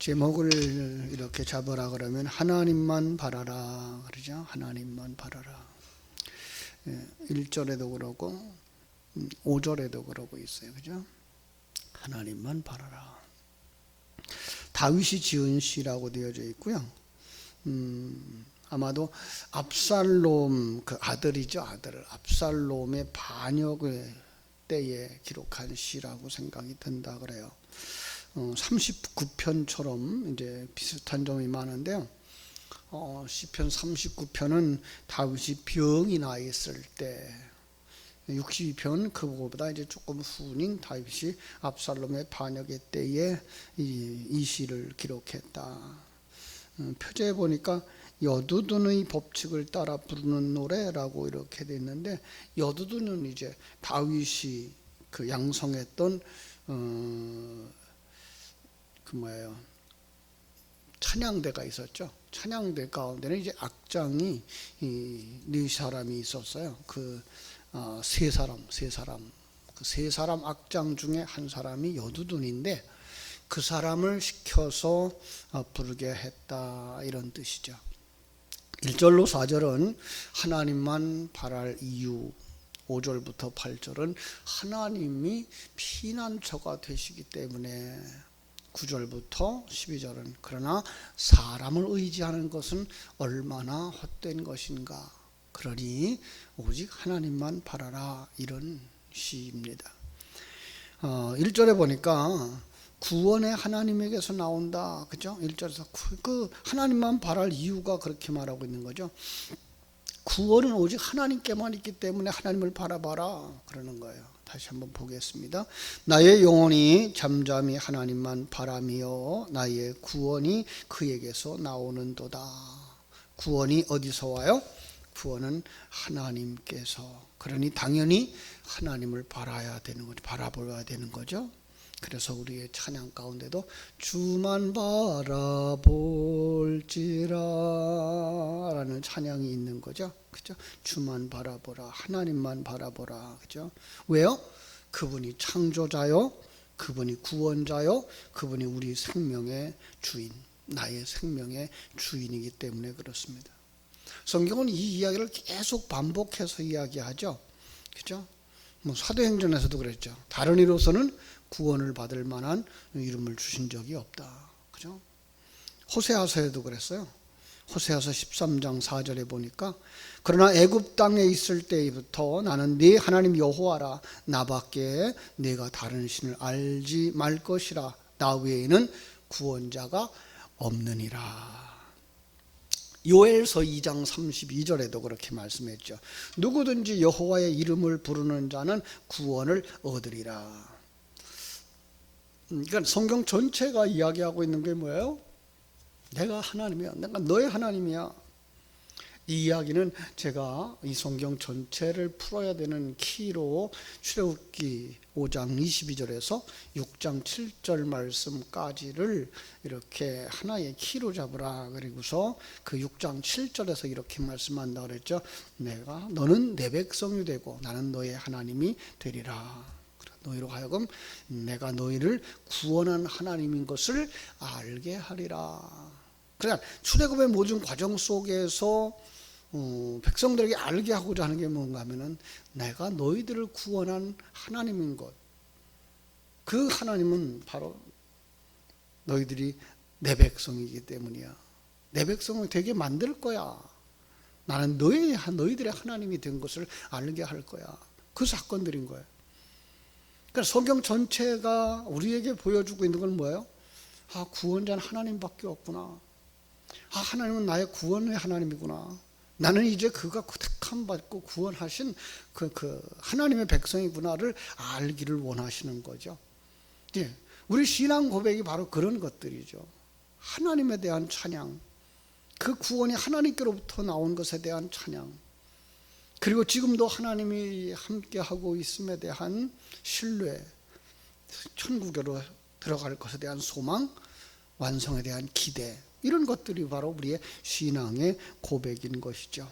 제목을 이렇게 잡으라 그러면 하나님만 바라라 그러죠. 하나님만 바라라. 1절에도 그러고 5절에도 그러고 있어요. 그죠? 하나님만 바라라. 다윗이 지은 시라고 되어져 있고요. 아마도 압살롬 그 아들이죠. 압살롬의 반역을 때에 기록한 시라고 생각이 든다 그래요. 39편처럼 이제 비슷한 점이 많은데요. 시편 39편은 다윗이 병이 나 있을 때, 62편 그거보다 이제 조금 후인 다윗이 압살롬의 반역의 때에 이 시를 기록했다. 표제에 보니까 여두둔의 법칙을 따라 부르는 노래라고 이렇게 돼 있는데, 여두둔은 이제 다윗이 그 양성했던 찬양대가 있었죠. 찬양대 가운데는 이제 악장이 네 사람이 있었어요. 세 사람 악장 중에 한 사람이 여두둔인데, 그 사람을 시켜서 부르게 했다, 이런 뜻이죠. 1절로 4절은 하나님만 바랄 이유, 5절부터 8절은 하나님이 피난처가 되시기 때문에, 9절부터 12절은 그러나 사람을 의지하는 것은 얼마나 헛된 것인가, 그러니 오직 하나님만 바라라, 이런 시입니다. 1절에 보니까 구원의 하나님에게서 나온다, 그죠? 1절에서 그 하나님만 바랄 이유가 그렇게 말하고 있는 거죠. 구원은 오직 하나님께만 있기 때문에 하나님을 바라봐라, 그러는 거예요. 다시 한번 보겠습니다. 나의 영혼이 잠잠히 하나님만 바라며 나의 구원이 그에게서 나오는도다. 구원이 어디서 와요? 구원은 하나님께서. 그러니 당연히 하나님을 바라야 되는 거죠. 바라보아야 되는 거죠. 그래서 우리의 찬양 가운데도 주만 바라볼지라 라는 찬양이 있는 거죠. 그죠? 주만 바라보라, 하나님만 바라보라. 그죠? 왜요? 그분이 창조자요, 그분이 구원자요, 그분이 우리 생명의 주인, 나의 생명의 주인이기 때문에 그렇습니다. 성경은 이 이야기를 계속 반복해서 이야기하죠. 그죠? 사도행전에서도 그랬죠. 다른 이로서는 구원을 받을 만한 이름을 주신 적이 없다. 그죠? 호세아서에도 그랬어요. 호세아서 13장 4절에 보니까 그러나 애굽 땅에 있을 때부터 나는 네 하나님 여호와라, 나밖에 네가 다른 신을 알지 말 것이라, 나 외에는 구원자가 없느니라. 요엘서 2장 32절에도 그렇게 말씀했죠. 누구든지 여호와의 이름을 부르는 자는 구원을 얻으리라. 그러니까 성경 전체가 이야기하고 있는 게 뭐예요? 내가 하나님이야, 내가 너의 하나님이야. 이 이야기는 제가 이 성경 전체를 풀어야 되는 키로 출애굽기 5장 22절에서 6장 7절 말씀까지를 이렇게 하나의 키로 잡으라. 그리고서 그 6장 7절에서 이렇게 말씀한다 그랬죠. 너는 내 백성이 되고 나는 너의 하나님이 되리라. 너희로 하여금 내가 너희를 구원한 하나님인 것을 알게 하리라. 그러니까 출애굽의 모든 과정 속에서 백성들에게 알게 하고자 하는 게 뭔가 하면은 내가 너희들을 구원한 하나님인 것, 그 하나님은 바로 너희들이 내 백성이기 때문이야. 내 백성을 되게 만들 거야. 나는 너희들의 하나님이 된 것을 알게 할 거야. 그 사건들인 거예요. 그러니까 성경 전체가 우리에게 보여주고 있는 건 뭐예요? 구원자는 하나님밖에 없구나. 하나님은 나의 구원의 하나님이구나. 나는 이제 그가 택함 받고 구원하신 그 하나님의 백성이구나를 알기를 원하시는 거죠. 예, 우리 신앙 고백이 바로 그런 것들이죠. 하나님에 대한 찬양, 그 구원이 하나님께로부터 나온 것에 대한 찬양, 그리고 지금도 하나님이 함께하고 있음에 대한 신뢰, 천국으로 들어갈 것에 대한 소망, 완성에 대한 기대, 이런 것들이 바로 우리의 신앙의 고백인 것이죠.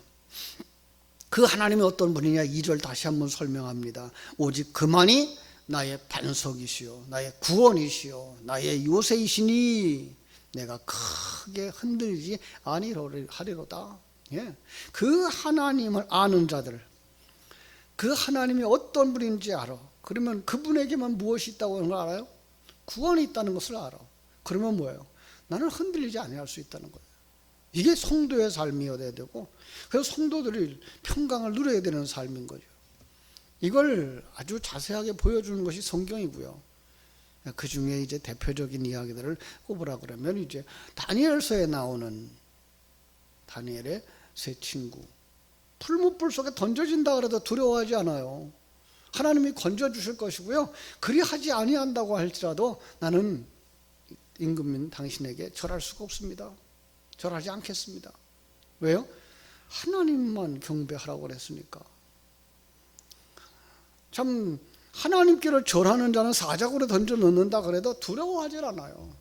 그 하나님이 어떤 분이냐, 2절 다시 한번 설명합니다. 오직 그만이 나의 반석이시요 나의 구원이시요 나의 요새이시니 내가 크게 흔들리지 아니하리로다. 예. 그 하나님을 아는 자들, 그 하나님이 어떤 분인지 알아. 그러면 그분에게만 무엇이 있다고 하는 걸 알아요? 구원이 있다는 것을 알아. 그러면 뭐예요? 나는 흔들리지 아니할 수 있다는 거예요. 이게 성도의 삶이어야 되고, 그래서 성도들이 평강을 누려야 되는 삶인 거죠. 이걸 아주 자세하게 보여주는 것이 성경이고요. 그 중에 이제 대표적인 이야기들을 꼽으라 그러면 이제 다니엘서에 나오는 다니엘의 세 친구, 풀무불 속에 던져진다 그래도 두려워하지 않아요. 하나님이 건져주실 것이고요. 그리하지 아니한다고 할지라도 나는 임금님 당신에게 절할 수가 없습니다. 절하지 않겠습니다. 왜요? 하나님만 경배하라고 그랬으니까. 참 하나님께를 절하는 자는 사자굴에 던져 넣는다 그래도 두려워하지 않아요.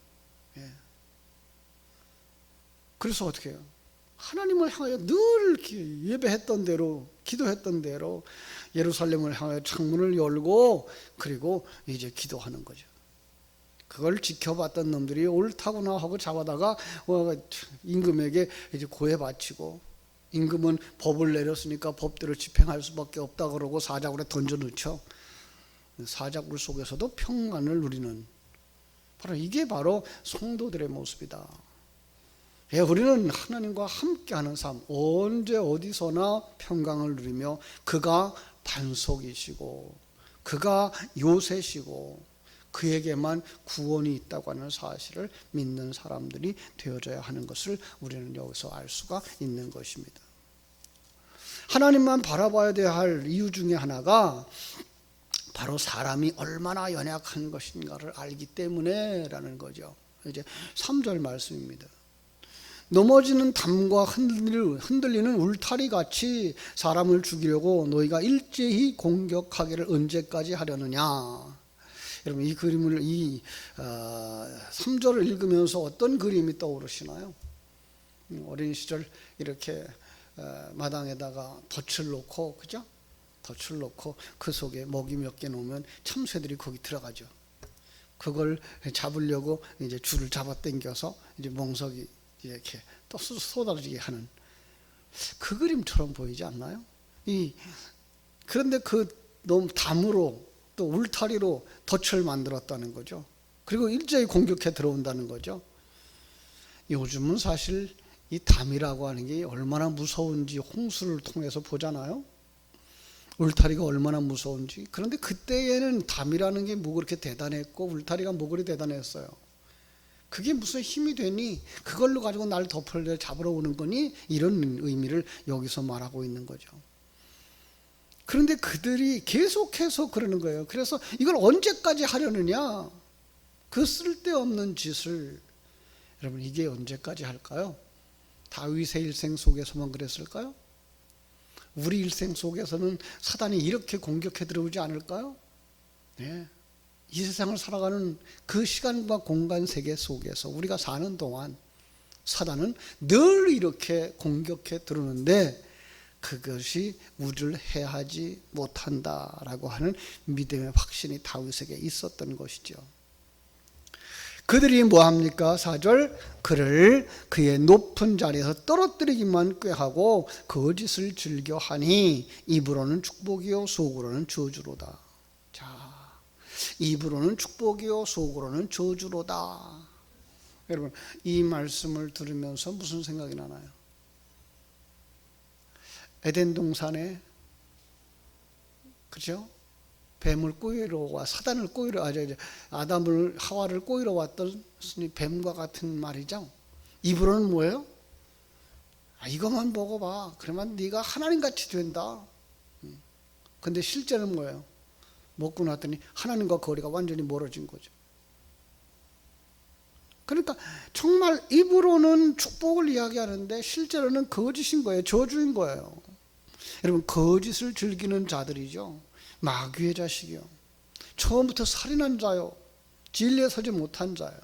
예. 그래서 어떻게 해요? 하나님을 향하여 늘 예배했던 대로, 기도했던 대로 예루살렘을 향하여 창문을 열고 그리고 이제 기도하는 거죠. 그걸 지켜봤던 놈들이 옳다구나 하고 잡아다가 임금에게 이제 고해 바치고, 임금은 법을 내렸으니까 법대로 집행할 수밖에 없다 그러고 사자굴에 던져 넣죠. 사자굴 속에서도 평안을 누리는, 바로 이게 바로 성도들의 모습이다. 예, 우리는 하나님과 함께하는 삶, 언제 어디서나 평강을 누리며 그가 반석이시고 그가 요새시고 그에게만 구원이 있다고 하는 사실을 믿는 사람들이 되어져야 하는 것을 우리는 여기서 알 수가 있는 것입니다. 하나님만 바라봐야 할 이유 중에 하나가 바로 사람이 얼마나 연약한 것인가를 알기 때문에 라는 거죠. 이제 3절 말씀입니다. 넘어지는 담과 흔들리는 울타리 같이 사람을 죽이려고 너희가 일제히 공격하기를 언제까지 하려느냐. 여러분 이 그림을, 이 3절을 읽으면서 어떤 그림이 떠오르시나요? 어린 시절 이렇게 마당에다가 덫을 놓고, 그죠? 덫을 놓고 그 속에 먹이 몇 개 놓으면 참새들이 거기 들어가죠. 그걸 잡으려고 이제 줄을 잡아 당겨서 이제 멍석이 이렇게 또 쏟아지게 하는 그 그림처럼 보이지 않나요? 그런데 그 너무 담으로 또 울타리로 덫을 만들었다는 거죠. 그리고 일제히 공격해 들어온다는 거죠. 요즘은 사실 이 담이라고 하는 게 얼마나 무서운지 홍수를 통해서 보잖아요. 울타리가 얼마나 무서운지. 그런데 그때에는 담이라는 게 뭐 그렇게 대단했고 울타리가 뭐 그리 대단했어요. 그게 무슨 힘이 되니? 그걸로 가지고 날 덮을 잡으러 오는 거니? 이런 의미를 여기서 말하고 있는 거죠. 그런데 그들이 계속해서 그러는 거예요. 그래서 이걸 언제까지 하려느냐? 그 쓸데없는 짓을. 여러분 이게 언제까지 할까요? 다윗의 일생 속에서만 그랬을까요? 우리 일생 속에서는 사단이 이렇게 공격해 들어오지 않을까요? 네. 이 세상을 살아가는 그 시간과 공간 세계 속에서 우리가 사는 동안 사단은 늘 이렇게 공격해 들어오는데 그것이 우리를 해하지 못한다라고 하는 믿음의 확신이 다윗에게 있었던 것이죠. 그들이 뭐합니까? 4절, 그를 그의 높은 자리에서 떨어뜨리기만 꾀하고 거짓을 즐겨하니 입으로는 축복이요 속으로는 저주로다. 자, 입으로는 축복이요 속으로는 저주로다. 여러분 이 말씀을 들으면서 무슨 생각이 나나요? 에덴 동산에, 그렇죠? 뱀을 꼬이러 와, 사단을 꼬이러, 아담을 하와를 꼬이러 왔던 뱀과 같은 말이죠. 입으로는 뭐예요? 이것만 먹어봐. 그러면 네가 하나님같이 된다. 근데 실제는 뭐예요? 먹고 났더니 하나님과 거리가 완전히 멀어진 거죠. 그러니까 정말 입으로는 축복을 이야기하는데 실제로는 거짓인 거예요. 저주인 거예요. 여러분 거짓을 즐기는 자들이죠. 마귀의 자식이요. 처음부터 살인한 자요. 진리에 서지 못한 자요.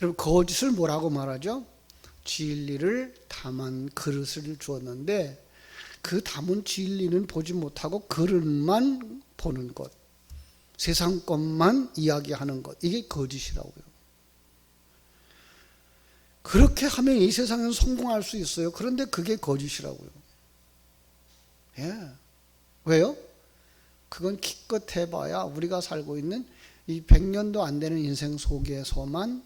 여러분 거짓을 뭐라고 말하죠? 진리를 담은 그릇을 주었는데 그 담은 진리는 보지 못하고 그릇만 보는 것, 세상 것만 이야기하는 것, 이게 거짓이라고요. 그렇게 하면 이 세상에서 성공할 수 있어요. 그런데 그게 거짓이라고요. 예. 왜요? 그건 기껏 해봐야 우리가 살고 있는 이 100년도 안 되는 인생 속에서만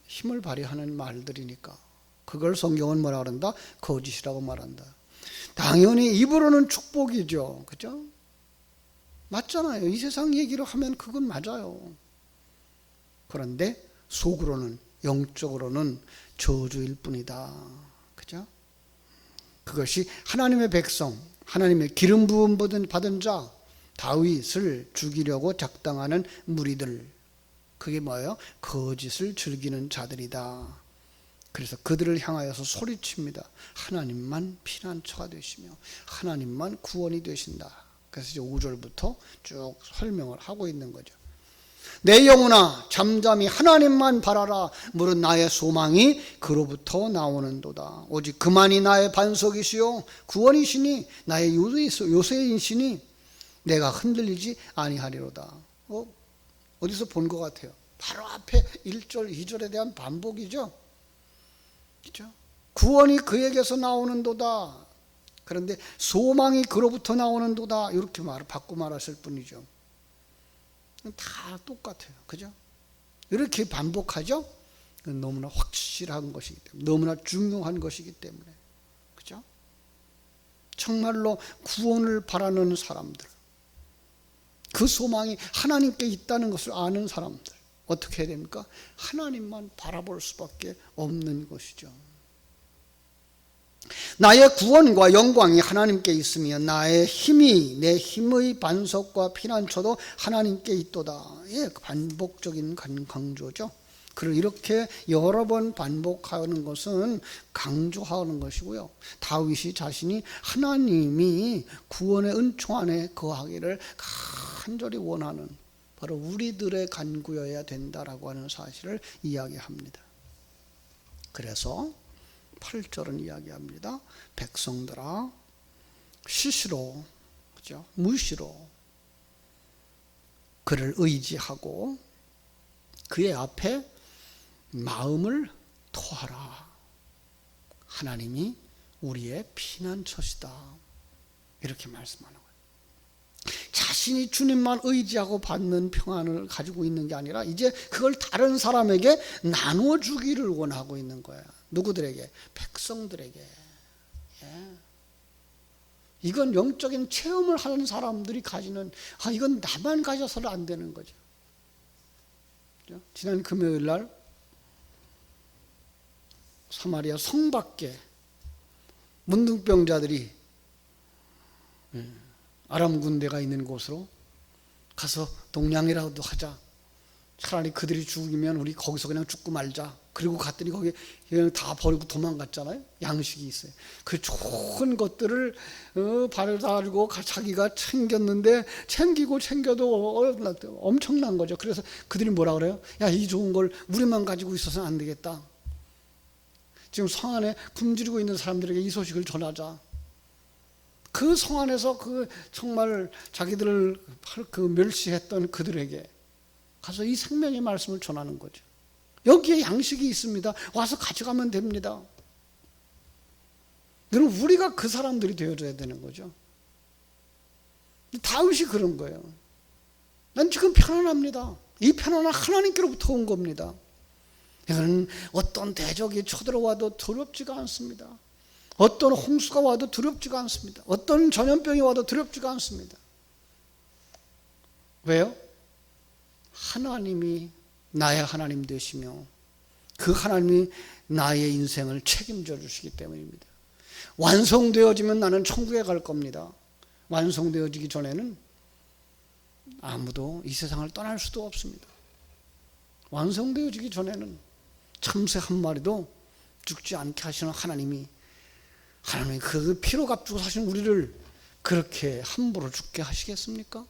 힘을 발휘하는 말들이니까. 그걸 성경은 뭐라 그런다? 거짓이라고 말한다. 당연히 입으로는 축복이죠. 그죠? 맞잖아요. 이 세상 얘기로 하면 그건 맞아요. 그런데 속으로는, 영적으로는 저주일 뿐이다. 그죠? 그것이 하나님의 백성, 하나님의 기름 부음 받은 자 다윗을 죽이려고 작당하는 무리들, 그게 뭐예요? 거짓을 즐기는 자들이다. 그래서 그들을 향하여서 소리칩니다. 하나님만 피난처가 되시며 하나님만 구원이 되신다. 그래서 이제 5절부터 쭉 설명을 하고 있는 거죠. 내 영혼아 잠잠히 하나님만 바라라. 무릇 나의 소망이 그로부터 나오는도다. 오직 그만이 나의 반석이시요 구원이시니 나의 요새이시니 내가 흔들리지 아니하리로다. 어디서 본 것 같아요. 바로 앞에 1절 2절에 대한 반복이죠. 그렇죠? 구원이 그에게서 나오는도다. 그런데 소망이 그로부터 나오는도다. 이렇게 바꿔 말하실 뿐이죠. 다 똑같아요. 그죠? 이렇게 반복하죠? 너무나 확실한 것이기 때문에, 너무나 중요한 것이기 때문에. 그죠? 정말로 구원을 바라는 사람들, 그 소망이 하나님께 있다는 것을 아는 사람들, 어떻게 해야 됩니까? 하나님만 바라볼 수밖에 없는 것이죠. 나의 구원과 영광이 하나님께 있으며 나의 힘이, 내 힘의 반석과 피난처도 하나님께 있도다. 예, 반복적인 강조죠. 그걸 이렇게 여러 번 반복하는 것은 강조하는 것이고요. 다윗이 자신이 하나님이 구원의 은총 안에 거하기를 간절히 원하는, 바로 우리들의 간구여야 된다라고 하는 사실을 이야기합니다. 그래서 8절은 이야기합니다. 백성들아 시시로, 그죠? 무시로 그를 의지하고 그의 앞에 마음을 토하라. 하나님이 우리의 피난처시다. 이렇게 말씀하는 거예요. 자신이 주님만 의지하고 받는 평안을 가지고 있는 게 아니라 이제 그걸 다른 사람에게 나눠주기를 원하고 있는 거예요. 누구들에게? 백성들에게. 예. 이건 영적인 체험을 하는 사람들이 가지는, 이건 나만 가져서는 안 되는 거죠. 지난 금요일 날 사마리아 성 밖에 문둥병자들이 아람 군대가 있는 곳으로 가서 동냥이라도 하자. 차라리 그들이 죽으면 우리 거기서 그냥 죽고 말자. 그리고 갔더니 거기 그냥 다 버리고 도망갔잖아요. 양식이 있어요. 그 좋은 것들을 바르고 자기가 챙겼는데 챙기고 챙겨도 엄청난 거죠. 그래서 그들이 뭐라 그래요? 야, 이 좋은 걸 우리만 가지고 있어서는 안 되겠다. 지금 성 안에 굶주리고 있는 사람들에게 이 소식을 전하자. 그 성 안에서 그 정말 자기들을 그 멸시했던 그들에게 가서 이 생명의 말씀을 전하는 거죠. 여기에 양식이 있습니다. 와서 가져가면 됩니다. 여러분, 우리가 그 사람들이 되어줘야 되는 거죠. 다윗이 그런 거예요. 난 지금 편안합니다. 이 편안은 하나님께로부터 온 겁니다. 이거는 어떤 대적이 쳐들어와도 두렵지가 않습니다. 어떤 홍수가 와도 두렵지가 않습니다. 어떤 전염병이 와도 두렵지가 않습니다. 왜요? 하나님이 나의 하나님 되시며 그 하나님이 나의 인생을 책임져 주시기 때문입니다. 완성되어지면 나는 천국에 갈 겁니다. 완성되어지기 전에는 아무도 이 세상을 떠날 수도 없습니다. 완성되어지기 전에는 참새 한 마리도 죽지 않게 하시는 하나님이 그 피로 값주고 사신 우리를 그렇게 함부로 죽게 하시겠습니까?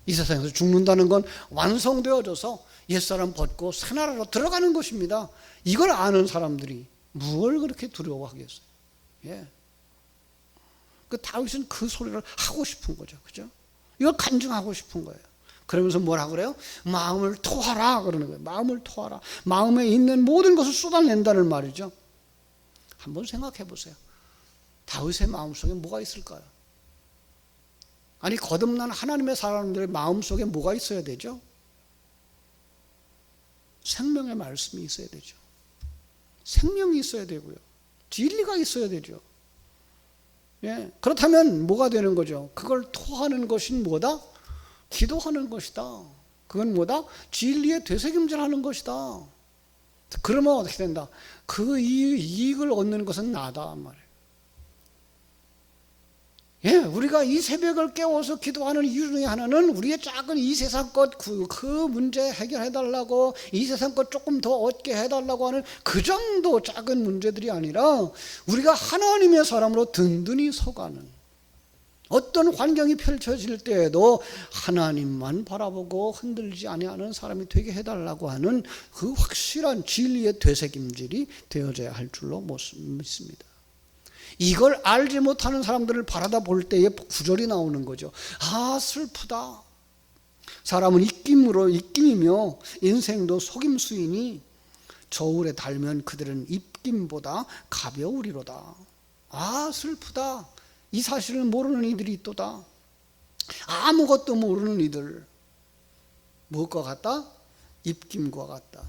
이 세상에서 죽는다는 건 완성되어져서 옛사람 벗고 새나라로 들어가는 것입니다. 이걸 아는 사람들이 뭘 그렇게 두려워하겠어요? 예. 그 다윗은 그 소리를 하고 싶은 거죠. 그죠? 이걸 간증하고 싶은 거예요. 그러면서 뭐라 그래요? 마음을 토하라 그러는 거예요. 마음을 토하라. 마음에 있는 모든 것을 쏟아낸다는 말이죠. 한번 생각해 보세요. 다윗의 마음속에 뭐가 있을까요? 아니, 거듭난 하나님의 사람들의 마음속에 뭐가 있어야 되죠? 생명의 말씀이 있어야 되죠. 생명이 있어야 되고요. 진리가 있어야 되죠. 예, 그렇다면 뭐가 되는 거죠? 그걸 토하는 것이 뭐다? 기도하는 것이다. 그건 뭐다? 진리의 되새김질하는 것이다. 그러면 어떻게 된다? 그 이익을 얻는 것은 나다 말이에요. 예, 우리가 이 새벽을 깨워서 기도하는 이유 중에 하나는 우리의 작은 이 세상 것 그 문제 해결해 달라고, 이 세상 것 조금 더 얻게 해달라고 하는 그 정도 작은 문제들이 아니라 우리가 하나님의 사람으로 든든히 서가는, 어떤 환경이 펼쳐질 때에도 하나님만 바라보고 흔들리지 아니하는 사람이 되게 해달라고 하는 그 확실한 진리의 되새김질이 되어져야 할 줄로 믿습니다. 이걸 알지 못하는 사람들을 바라다 볼 때에 구절이 나오는 거죠. 아, 슬프다. 사람은 입김이며 인생도 속임수이니 저울에 달면 그들은 입김보다 가벼우리로다. 아, 슬프다. 이 사실을 모르는 이들이 있도다. 아무것도 모르는 이들. 무엇과 같다? 입김과 같다.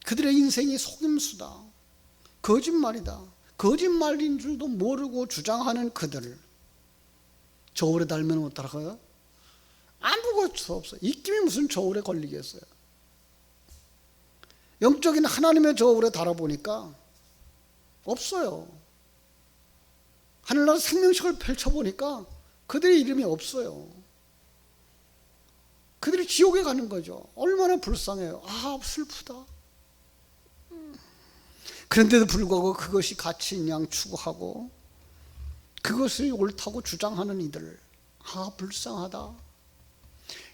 그들의 인생이 속임수다. 거짓말이다. 거짓말인 줄도 모르고 주장하는 그들을 저울에 달면 어떡할까요? 아무것도 없어요. 입김이 무슨 저울에 걸리겠어요. 영적인 하나님의 저울에 달아보니까 없어요. 하늘나라 생명식을 펼쳐보니까 그들의 이름이 없어요. 그들이 지옥에 가는 거죠. 얼마나 불쌍해요. 아, 슬프다. 그런데도 불구하고 그것이 가치인 양 추구하고 그것을 옳다고 주장하는 이들, 아, 불쌍하다.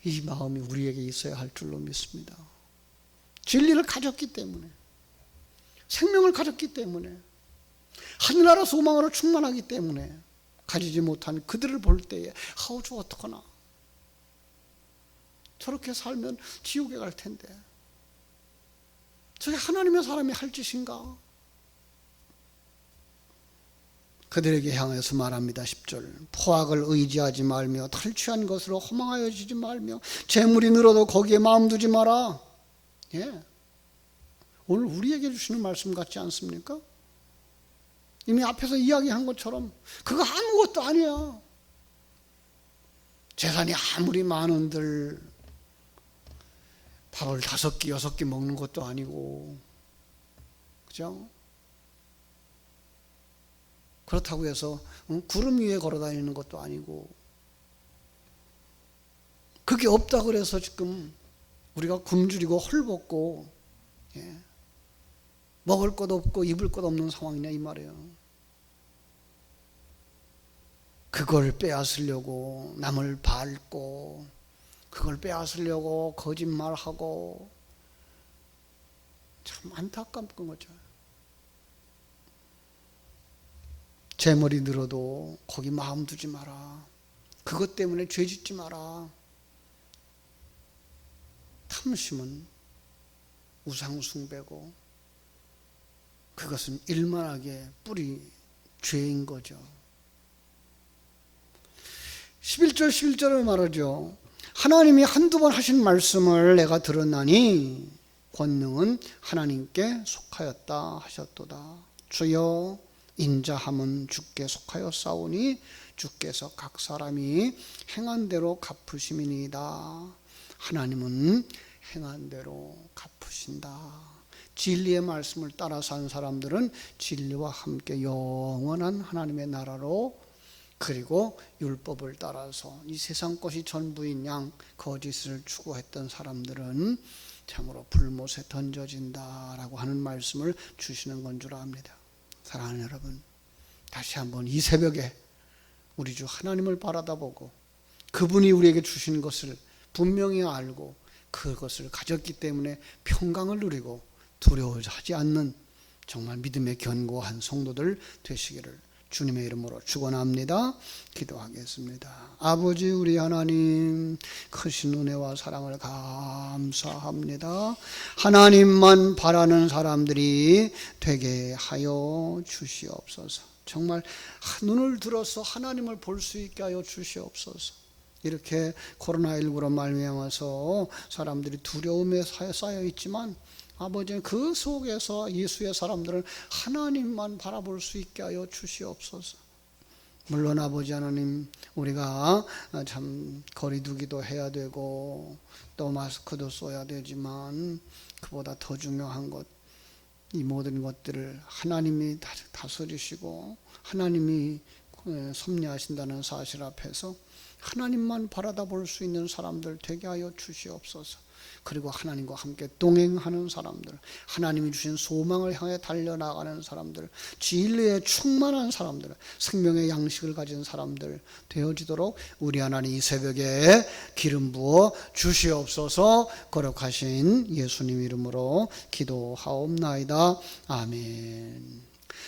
이 마음이 우리에게 있어야 할 줄로 믿습니다. 진리를 가졌기 때문에, 생명을 가졌기 때문에, 하늘나라 소망으로 충만하기 때문에 가지지 못한 그들을 볼 때에 아우, 저 어떡하나, 저렇게 살면 지옥에 갈 텐데 저게 하나님의 사람이 할 짓인가? 그들에게 향해서 말합니다. 10절. 포악을 의지하지 말며 탈취한 것으로 허망하여지지 말며 재물이 늘어도 거기에 마음 두지 마라. 예. 오늘 우리에게 주시는 말씀 같지 않습니까? 이미 앞에서 이야기한 것처럼 그거 아무것도 아니야. 재산이 아무리 많은들 밥을 5끼 6끼 먹는 것도 아니고, 그죠? 그렇다고 해서 구름 위에 걸어 다니는 것도 아니고, 그게 없다 그래서 지금 우리가 굶주리고 헐벗고, 예, 먹을 것 없고 입을 것 없는 상황이냐 이 말이에요. 그걸 빼앗으려고 남을 밟고, 그걸 빼앗으려고 거짓말하고, 참 안타까운 거죠. 재물이 늘어도 거기 마음 두지 마라. 그것 때문에 죄 짓지 마라. 탐심은 우상 숭배고 그것은 일만하게 뿌리 죄인 거죠. 11절 11절을 말하죠. 하나님이 한두 번 하신 말씀을 내가 들었나니 권능은 하나님께 속하였다 하셨도다. 주여, 인자함은 주께 속하여 싸우니 주께서 각 사람이 행한 대로 갚으심이니이다. 하나님은 행한 대로 갚으신다. 진리의 말씀을 따라 산 사람들은 진리와 함께 영원한 하나님의 나라로, 그리고 율법을 따라서 이 세상 것이 전부인 양 거짓을 추구했던 사람들은 참으로 불못에 던져진다라고 하는 말씀을 주시는 건 줄 압니다. 사랑하는 여러분, 다시 한번 이 새벽에 우리 주 하나님을 바라다보고 그분이 우리에게 주신 것을 분명히 알고 그것을 가졌기 때문에 평강을 누리고 두려워하지 않는 정말 믿음의 견고한 성도들 되시기를 주님의 이름으로 축원합니다. 기도하겠습니다. 아버지 우리 하나님, 크신 은혜와 사랑을 감사합니다. 하나님만 바라는 사람들이 되게 하여 주시옵소서. 정말 눈을 들어서 하나님을 볼 수 있게 하여 주시옵소서. 이렇게 코로나19로 말미암아서 사람들이 두려움에 쌓여 있지만 아버지 그 속에서 예수의 사람들은 하나님만 바라볼 수 있게 하여 주시옵소서. 물론 아버지 하나님, 우리가 참 거리두기도 해야 되고 또 마스크도 써야 되지만 그보다 더 중요한 것, 이 모든 것들을 하나님이 다스리시고 하나님이 섭리하신다는 사실 앞에서 하나님만 바라다 볼 수 있는 사람들 되게 하여 주시옵소서. 그리고 하나님과 함께 동행하는 사람들, 하나님이 주신 소망을 향해 달려나가는 사람들, 진리에 충만한 사람들, 생명의 양식을 가진 사람들 되어지도록 우리 하나님 이 새벽에 기름 부어 주시옵소서. 거룩하신 예수님 이름으로 기도하옵나이다. 아멘.